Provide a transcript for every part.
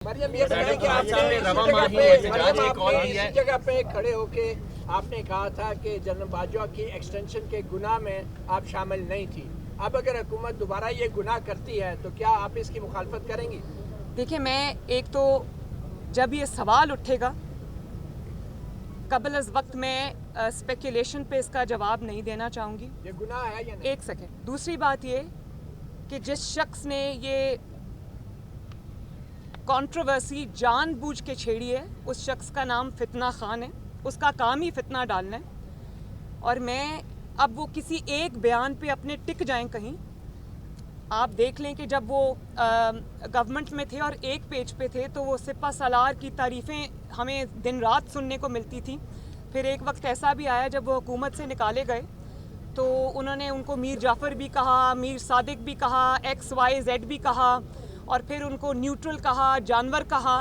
मरियम ये बताएं कि आपने इस जगह पे खड़े होके आपने कहा था कि जनरल बाजवा की एक्सटेंशन के गुनाह में आप शामिल नहीं थी। अब अगर हुकूमत दोबारा ये गुनाह करती है तो क्या आप इसकी मुखालफत करेंगी? देखिए, मैं एक तो जब ये सवाल उठेगा कबल अज़ वक्त मैं स्पेकुलेशन पे इसका जवाब नहीं देना चाहूँगी। ये गुनाह है या नहीं? एक सेकेंड। दूसरी बात ये कि जिस शख्स ने ये कंट्रोवर्सी जानबूझ के छेड़ी है उस शख्स का नाम फितना खान है। उसका काम ही फितना डालना है और मैं अब वो किसी एक बयान पे अपने टिक जाएं कहीं। आप देख लें कि जब वो गवर्नमेंट में थे और एक पेज पे थे तो वो सिपा सलार की तारीफ़ें हमें दिन रात सुनने को मिलती थी। फिर एक वक्त ऐसा भी आया जब वो हुकूमत से निकाले गए तो उन्होंने उनको मीर जाफ़र भी कहा, मीर सादिक भी कहा, XYZ भी कहा और फिर उनको न्यूट्रल कहा, जानवर कहा।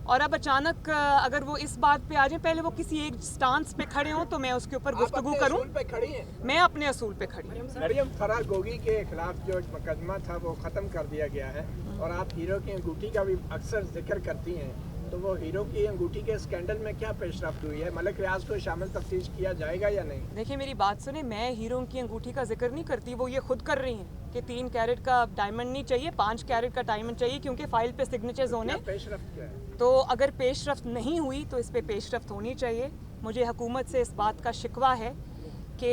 और अब अचानक अगर वो इस बात पे आ जाए, पहले वो किसी एक स्टांस पे खड़े हों तो मैं उसके ऊपर गुफ्तगू करूं। पे खड़ी हैं? मैं अपने असूल पे खड़ी हूं। मरियम फराह गोगी के खिलाफ जो मुकदमा था वो ख़त्म कर दिया गया है और आप हीरो की अंगूठी का भी अक्सर जिक्र करती हैं, तो वो हीरो की अंगूठी के स्कैंडल में क्या पेशरफ्त हुई है? मलिक रियाज को शामिल तफ्तीश किया जाएगा या नहीं? देखिए, मेरी बात सुने, मैं हीरो की अंगूठी का जिक्र नहीं करती। वो ये खुद कर रही हैं कि 3 कैरेट का डायमंड नहीं चाहिए, 5 कैरेट का डायमंड चाहिए क्योंकि फाइल पे सिग्नेचर्स होने। पेशरफ्त क्या है? तो अगर पेशरफ्त नहीं हुई तो इस पे पेशरफ्त होनी चाहिए। मुझे हुकूमत से इस बात का शिकवा है कि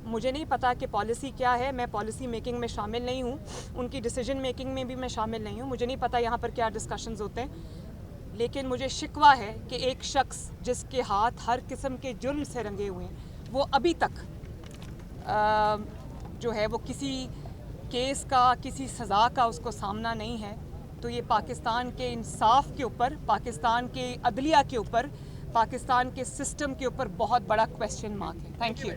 मुझे नहीं पता कि पॉलिसी क्या है। मैं पॉलिसी मेकिंग में शामिल नहीं हूँ, उनकी डिसीजन मेकिंग में भी मैं शामिल नहीं हूँ। मुझे नहीं पता यहाँ पर क्या डिस्कशंस होते हैं, लेकिन मुझे शिकवा है कि एक शख्स जिसके हाथ हर किस्म के जुर्म से रंगे हुए हैं वो अभी तक जो है वो किसी केस का, किसी सज़ा का उसको सामना नहीं है। तो ये पाकिस्तान के इंसाफ के ऊपर, पाकिस्तान के अदलिया के ऊपर, पाकिस्तान के सिस्टम के ऊपर बहुत बड़ा क्वेश्चन मार्क है। Thank you.